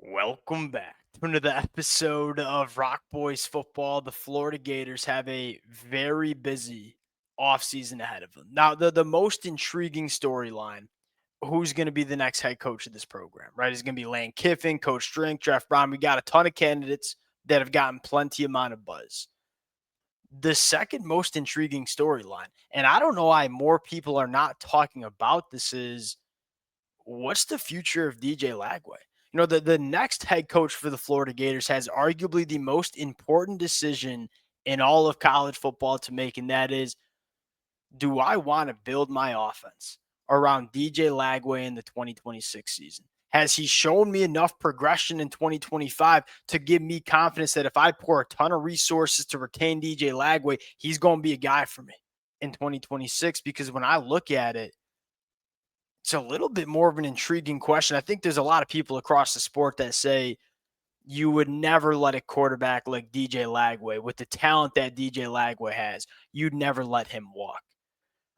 Welcome back to another episode of Rock Boys Football. The Florida Gators have a very busy offseason ahead of them. Now, the most intriguing storyline, who's going to be the next head coach of this program, right? Is going to be Lane Kiffin, Coach Drink, Jeff Brown. We got a ton of candidates that have gotten plenty amount of buzz. The second most intriguing storyline, and I don't know why more people are not talking about this, is what's the future of DJ Lagway? The next head coach for the Florida Gators has arguably the most important decision in all of college football to make, and that is, do I want to build my offense around DJ Lagway in the 2026 season? Has he shown me enough progression in 2025 to give me confidence that if I pour a ton of resources to retain DJ Lagway, he's going to be a guy for me in 2026? Because when I look at it, it's a little bit more of an intriguing question. I think there's a lot of people across the sport that say you would never let a quarterback like DJ Lagway, with the talent that DJ Lagway has, you'd never let him walk.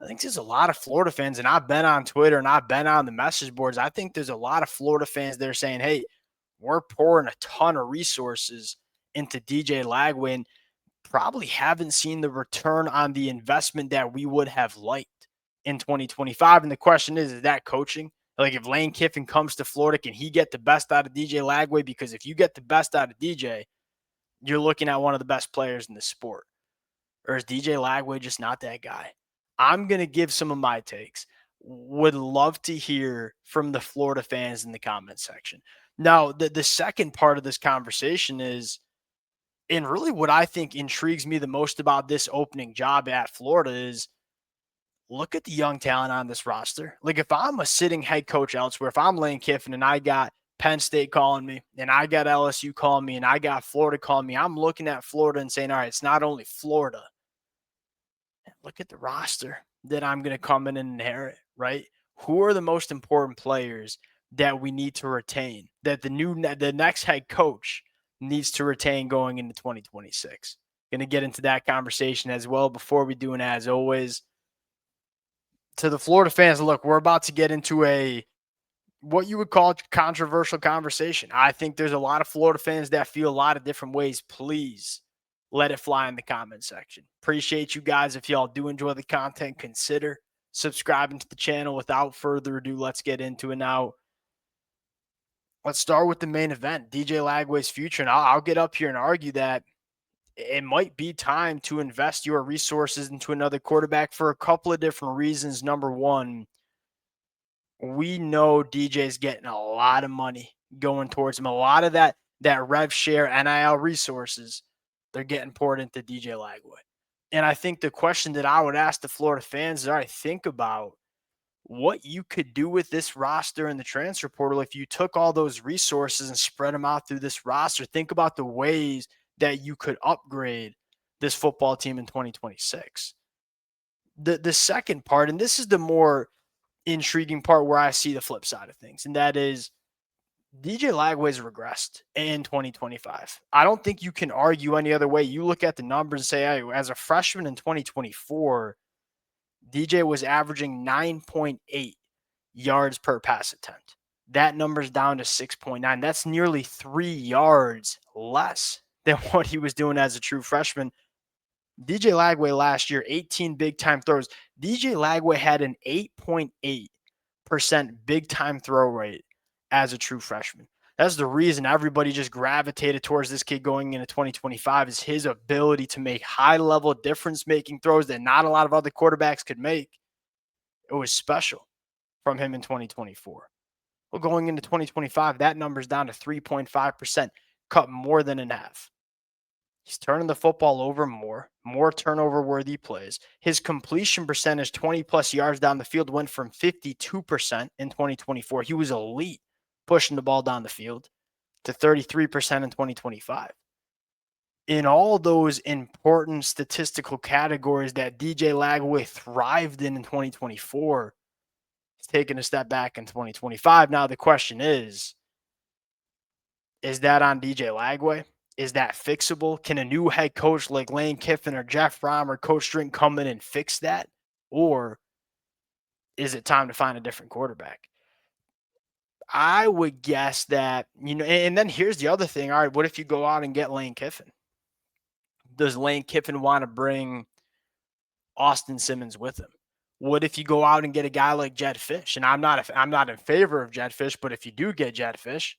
I think there's a lot of Florida fans, and I've been on Twitter and I've been on the message boards. I think there's a lot of Florida fans that are saying, hey, we're pouring a ton of resources into DJ Lagway and probably haven't seen the return on the investment that we would have liked in 2025. And the question is that coaching? Like, if Lane Kiffin comes to Florida, can he get the best out of DJ Lagway? Because if you get the best out of DJ, you're looking at one of the best players in the sport. Or is DJ Lagway just not that guy? I'm going to give some of my takes. Would love to hear from the Florida fans in the comment section. Now, the second part of this conversation is, and really what I think intrigues me the most about this opening job at Florida, is look at the young talent on this roster. Like, if I'm a sitting head coach elsewhere, if I'm Lane Kiffin and I got Penn State calling me and I got LSU calling me and I got Florida calling me, I'm looking at Florida and saying, all right, it's not only Florida. Look at the roster that I'm going to come in and inherit, right? Who are the most important players that we need to retain, that the next head coach needs to retain going into 2026? Going to get into that conversation as well. Before we do, and as always, to the Florida fans, look, we're about to get into what you would call controversial conversation. I think there's a lot of Florida fans that feel a lot of different ways. Please let it fly in the comment section. Appreciate you guys. If y'all do enjoy the content, consider subscribing to the channel. Without further ado, let's get into it now. Let's start with the main event, DJ Lagway's future. And I'll get up here and argue that it might be time to invest your resources into another quarterback for a couple of different reasons. Number one, we know DJ's getting a lot of money going towards him. A lot of that rev share NIL resources, they're getting poured into DJ Lagway. And I think the question that I would ask the Florida fans is, all right, think about what you could do with this roster in the transfer portal if you took all those resources and spread them out through this roster. Think about the ways that you could upgrade this football team in 2026. The second part, and this is the more intriguing part where I see the flip side of things, and that is DJ Lagway's regressed in 2025. I don't think you can argue any other way. You look at the numbers and say, hey, as a freshman in 2024, DJ was averaging 9.8 yards per pass attempt. That number's down to 6.9. That's nearly 3 yards less than what he was doing as a true freshman. DJ Lagway last year, 18 big time throws. DJ Lagway had an 8.8% big time throw rate as a true freshman. That's the reason everybody just gravitated towards this kid going into 2025, is his ability to make high level difference making throws that not a lot of other quarterbacks could make. It was special from him in 2024. Well, going into 2025, that number's down to 3.5%, cut more than in half. He's turning the football over more turnover-worthy plays. His completion percentage, 20-plus yards down the field, went from 52% in 2024. He was elite pushing the ball down the field, to 33% in 2025. In all those important statistical categories that DJ Lagway thrived in 2024, he's taking a step back in 2025. Now, the question is that on DJ Lagway? Is that fixable? Can a new head coach like Lane Kiffin or Jeff Brown or Coach Drink come in and fix that? Or is it time to find a different quarterback? I would guess that, and then here's the other thing. All right, what if you go out and get Lane Kiffin? Does Lane Kiffin want to bring Austin Simmons with him? What if you go out and get a guy like Jed Fish? And I'm not in favor of Jed Fish, but if you do get Jed Fish,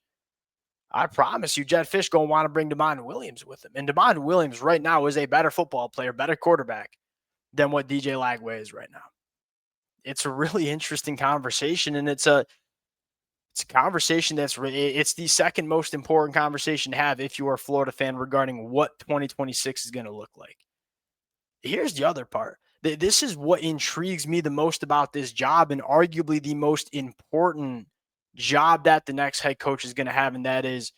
I promise you, Jed Fish gonna want to bring Demond Williams with him. And Demond Williams right now is a better football player, better quarterback than what DJ Lagway is right now. It's a really interesting conversation, and it's a conversation it's the second most important conversation to have if you are a Florida fan regarding what 2026 is going to look like. Here's the other part. This is what intrigues me the most about this job, and arguably the most important job that the next head coach is going to have, and that is,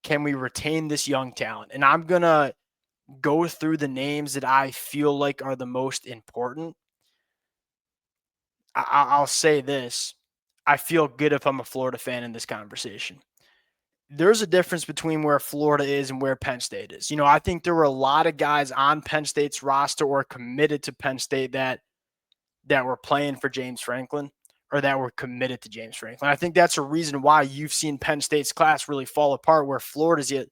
can we retain this young talent? And I'm going to go through the names that I feel like are the most important. I'll say this. I feel good if I'm a Florida fan in this conversation. There's a difference between where Florida is and where Penn State is. I think there were a lot of guys on Penn State's roster or committed to Penn State that were playing for James Franklin or that were committed to James Franklin. I think that's a reason why you've seen Penn State's class really fall apart, where Florida's yet.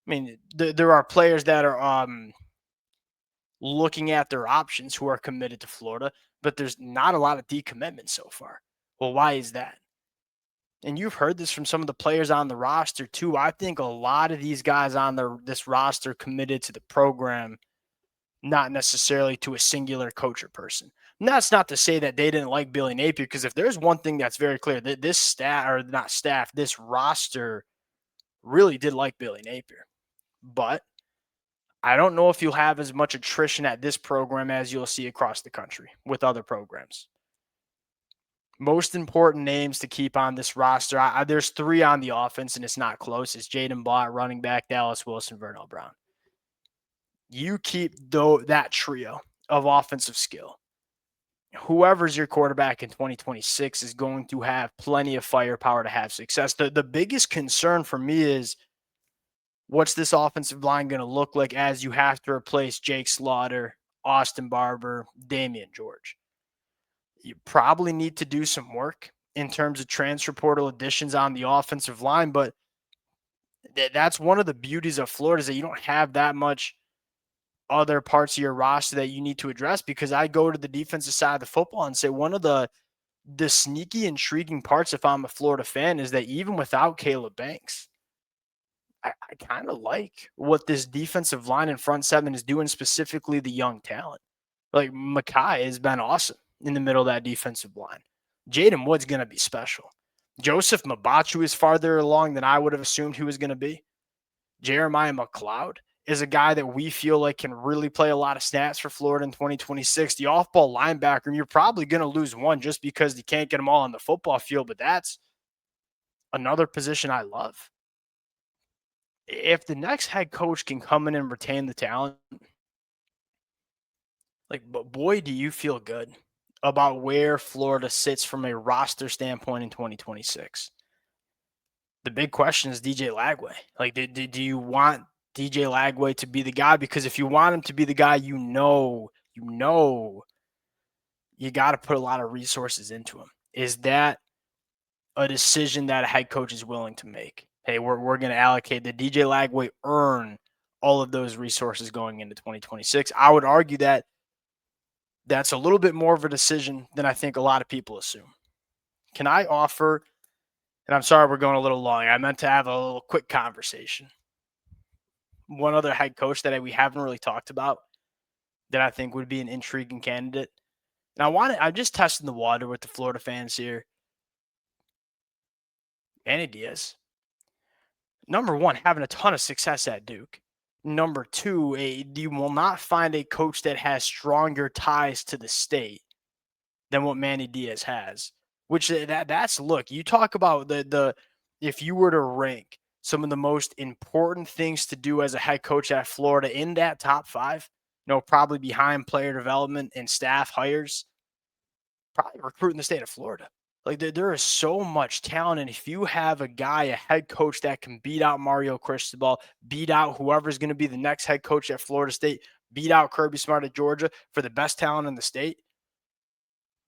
I mean, there are players that are looking at their options who are committed to Florida, but there's not a lot of decommitment so far. Well, why is that? And you've heard this from some of the players on the roster too. I think a lot of these guys on this roster committed to the program, not necessarily to a singular coach or person. And that's not to say that they didn't like Billy Napier, because if there's one thing that's very clear, that this this roster really did like Billy Napier. But I don't know if you'll have as much attrition at this program as you'll see across the country with other programs. Most important names to keep on this roster. There's three on the offense, and it's not close. It's Jaden Bott, running back, Dallas Wilson, Vernell Brown. You keep that trio of offensive skill. Whoever's your quarterback in 2026 is going to have plenty of firepower to have success. The biggest concern for me is, what's this offensive line going to look like as you have to replace Jake Slaughter, Austin Barber, Damian George? You probably need to do some work in terms of transfer portal additions on the offensive line, but that's one of the beauties of Florida, is that you don't have that much other parts of your roster that you need to address. Because I go to the defensive side of the football and say, one of the sneaky, intriguing parts, if I'm a Florida fan, is that even without Caleb Banks, I kind of like what this defensive line and front seven is doing, specifically the young talent. Like, Makai has been awesome in the middle of that defensive line. Jaden Wood's going to be special. Joseph Mabachu is farther along than I would have assumed he was going to be. Jeremiah McLeod is a guy that we feel like can really play a lot of snaps for Florida in 2026. The off-ball linebacker, and you're probably going to lose one just because you can't get them all on the football field, but that's another position I love. If the next head coach can come in and retain the talent, but boy, do you feel good about where Florida sits from a roster standpoint in 2026. The big question is DJ Lagway. Do you want DJ Lagway to be the guy? Because if you want him to be the guy, you got to put a lot of resources into him. Is that a decision that a head coach is willing to make? Hey, we're going to allocate the DJ Lagway earn all of those resources going into 2026. I would argue that that's a little bit more of a decision than I think a lot of people assume. Can I offer, and I'm sorry we're going a little long, I meant to have a little quick conversation. One other head coach that we haven't really talked about that I think would be an intriguing candidate. And I'm just testing the water with the Florida fans here. Manny Diaz. Number one, having a ton of success at Duke. Number two, you will not find a coach that has stronger ties to the state than what Manny Diaz has. Which look, you talk about the if you were to rank some of the most important things to do as a head coach at Florida in that top five, probably behind player development and staff hires, probably recruiting the state of Florida. There is so much talent, and if you have a head coach that can beat out Mario Cristobal, beat out whoever's going to be the next head coach at Florida State, beat out Kirby Smart at Georgia for the best talent in the state,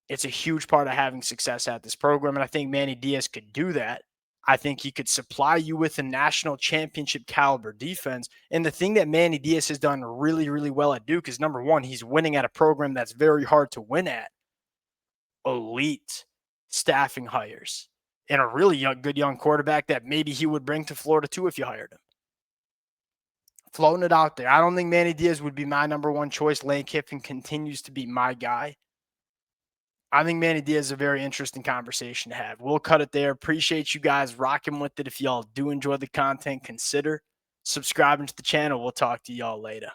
It's a huge part of having success at this program, and I think Manny Diaz could do that. I think he could supply you with a national championship caliber defense. And the thing that Manny Diaz has done really, really well at Duke is number one, he's winning at a program that's very hard to win at. Elite staffing hires and a really good young quarterback that maybe he would bring to Florida too if you hired him. Floating it out there. I don't think Manny Diaz would be my number one choice. Lane Kiffin continues to be my guy. I think Manny Diaz is a very interesting conversation to have. We'll cut it there. Appreciate you guys rocking with it. If y'all do enjoy the content, consider subscribing to the channel. We'll talk to y'all later.